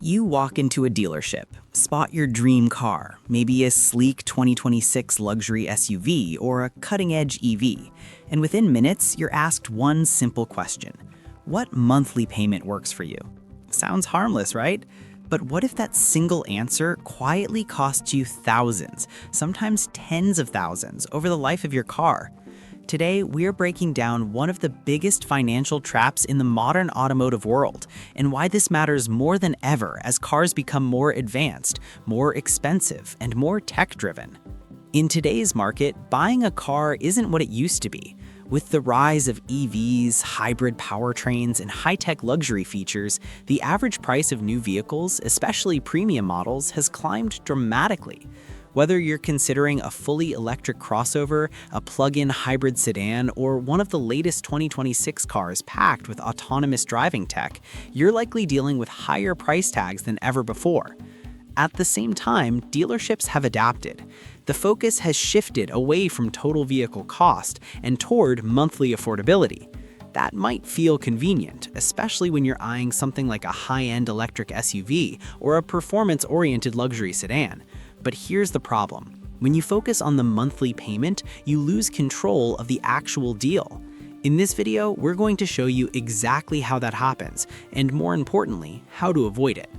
You walk into a dealership, spot your dream car, maybe a sleek 2026 luxury SUV or a cutting-edge EV, and within minutes, you're asked one simple question. What monthly payment works for you? Sounds harmless, right? But what if that single answer quietly costs you thousands, sometimes tens of thousands, over the life of your car? Today, we're breaking down one of the biggest financial traps in the modern automotive world, and why this matters more than ever as cars become more advanced, more expensive, and more tech-driven. In today's market, buying a car isn't what it used to be. With the rise of EVs, hybrid powertrains, and high-tech luxury features, the average price of new vehicles, especially premium models, has climbed dramatically. Whether you're considering a fully electric crossover, a plug-in hybrid sedan, or one of the latest 2026 cars packed with autonomous driving tech, you're likely dealing with higher price tags than ever before. At the same time, dealerships have adapted. The focus has shifted away from total vehicle cost and toward monthly affordability. That might feel convenient, especially when you're eyeing something like a high-end electric SUV or a performance-oriented luxury sedan. But here's the problem. When you focus on the monthly payment, you lose control of the actual deal. In this video, we're going to show you exactly how that happens, and more importantly, how to avoid it.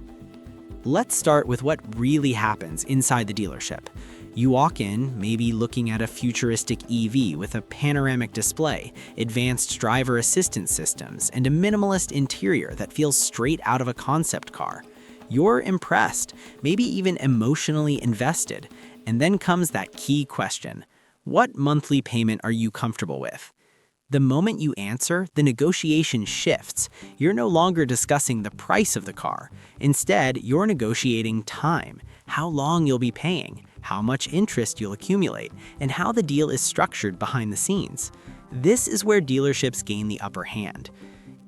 Let's start with what really happens inside the dealership. You walk in, maybe looking at a futuristic EV with a panoramic display, advanced driver assistance systems, and a minimalist interior that feels straight out of a concept car. You're impressed, maybe even emotionally invested, and then comes that key question. What monthly payment are you comfortable with? The moment you answer, the negotiation shifts. You're no longer discussing the price of the car. Instead, you're negotiating time, how long you'll be paying, how much interest you'll accumulate, and how the deal is structured behind the scenes. This is where dealerships gain the upper hand.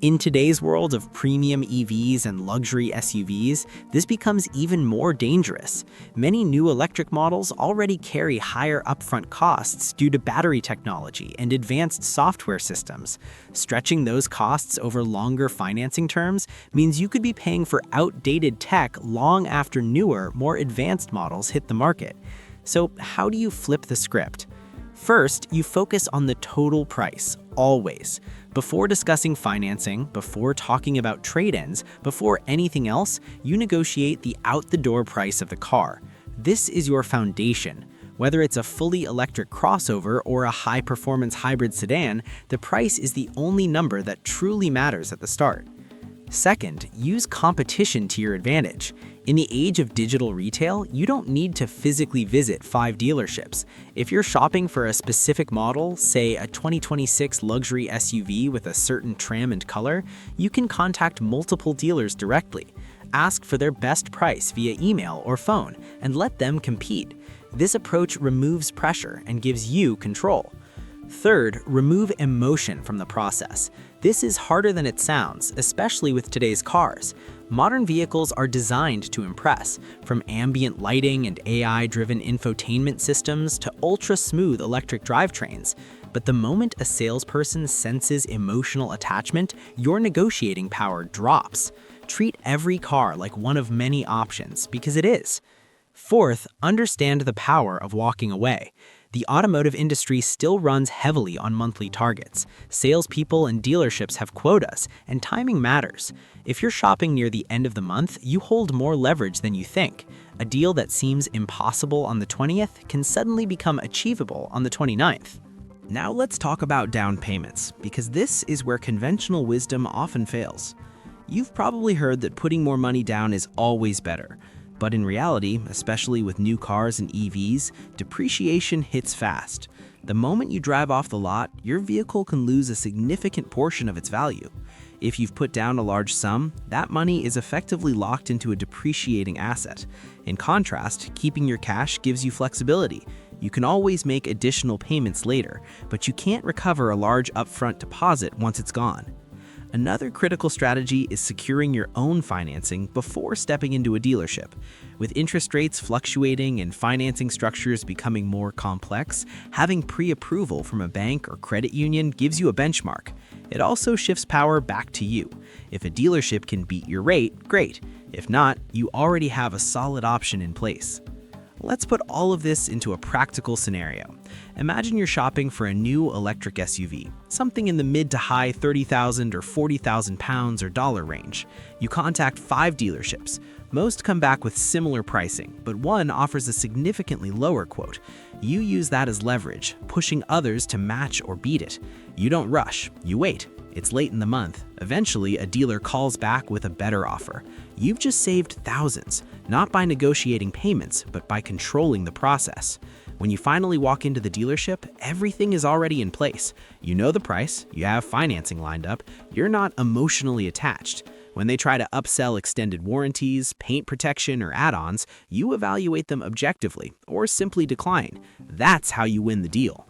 In today's world of premium EVs and luxury SUVs, this becomes even more dangerous. Many new electric models already carry higher upfront costs due to battery technology and advanced software systems. Stretching those costs over longer financing terms means you could be paying for outdated tech long after newer, more advanced models hit the market. So how do you flip the script? First, you focus on the total price, always. Before discussing financing, before talking about trade-ins, before anything else, you negotiate the out-the-door price of the car. This is your foundation. Whether it's a fully electric crossover or a high-performance hybrid sedan, the price is the only number that truly matters at the start. Second, use competition to your advantage. In the age of digital retail, you don't need to physically visit 5 dealerships. If you're shopping for a specific model, say a 2026 luxury SUV with a certain trim and color, you can contact multiple dealers directly. Ask for their best price via email or phone, and let them compete. This approach removes pressure and gives you control. Third, remove emotion from the process. This is harder than it sounds, especially with today's cars. Modern vehicles are designed to impress, from ambient lighting and AI-driven infotainment systems to ultra-smooth electric drivetrains. But the moment a salesperson senses emotional attachment, your negotiating power drops. Treat every car like one of many options, because it is. Fourth, understand the power of walking away. The automotive industry still runs heavily on monthly targets. Salespeople and dealerships have quotas, and timing matters. If you're shopping near the end of the month, you hold more leverage than you think. A deal that seems impossible on the 20th can suddenly become achievable on the 29th. Now let's talk about down payments, because this is where conventional wisdom often fails. You've probably heard that putting more money down is always better. But in reality, especially with new cars and EVs, depreciation hits fast. The moment you drive off the lot, your vehicle can lose a significant portion of its value. If you've put down a large sum, that money is effectively locked into a depreciating asset. In contrast, keeping your cash gives you flexibility. You can always make additional payments later, but you can't recover a large upfront deposit once it's gone. Another critical strategy is securing your own financing before stepping into a dealership. With interest rates fluctuating and financing structures becoming more complex, having pre-approval from a bank or credit union gives you a benchmark. It also shifts power back to you. If a dealership can beat your rate, great. If not, you already have a solid option in place. Let's put all of this into a practical scenario. Imagine you're shopping for a new electric SUV, something in the mid to high 30,000 or 40,000 pounds or dollar range. You contact 5 dealerships. Most come back with similar pricing, but one offers a significantly lower quote. You use that as leverage, pushing others to match or beat it. You don't rush, you wait. It's late in the month. Eventually, a dealer calls back with a better offer. You've just saved thousands, not by negotiating payments, but by controlling the process. When you finally walk into the dealership, everything is already in place. You know the price, you have financing lined up, you're not emotionally attached. When they try to upsell extended warranties, paint protection, or add-ons, you evaluate them objectively or simply decline. That's how you win the deal.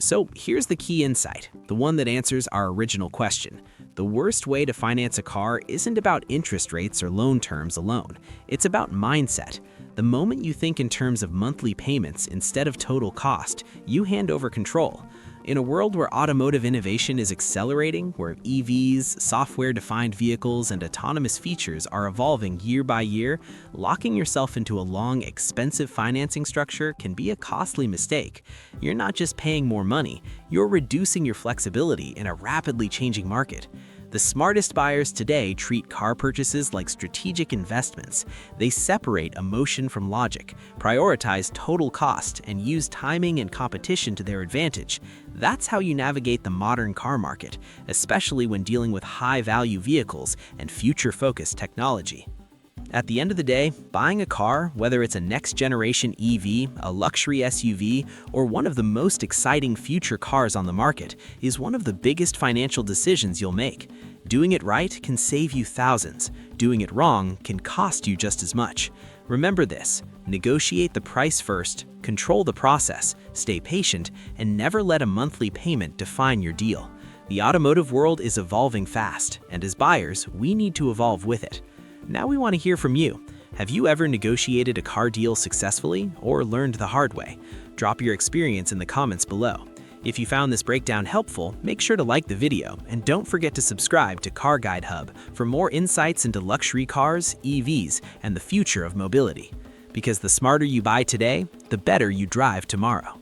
So here's the key insight, the one that answers our original question. The worst way to finance a car isn't about interest rates or loan terms alone. It's about mindset. The moment you think in terms of monthly payments instead of total cost, you hand over control. In a world where automotive innovation is accelerating, where EVs, software-defined vehicles, and autonomous features are evolving year by year, locking yourself into a long, expensive financing structure can be a costly mistake. You're not just paying more money, you're reducing your flexibility in a rapidly changing market. The smartest buyers today treat car purchases like strategic investments. They separate emotion from logic, prioritize total cost, and use timing and competition to their advantage. That's how you navigate the modern car market, especially when dealing with high-value vehicles and future-focused technology. At the end of the day, buying a car, whether it's a next-generation EV, a luxury SUV, or one of the most exciting future cars on the market, is one of the biggest financial decisions you'll make. Doing it right can save you thousands. Doing it wrong can cost you just as much. Remember this: negotiate the price first, control the process, stay patient, and never let a monthly payment define your deal. The automotive world is evolving fast, and as buyers, we need to evolve with it. Now we want to hear from you. Have you ever negotiated a car deal successfully or learned the hard way? Drop your experience in the comments below. If you found this breakdown helpful, make sure to like the video and don't forget to subscribe to Car Guide Hub for more insights into luxury cars, EVs, and the future of mobility. Because the smarter you buy today, the better you drive tomorrow.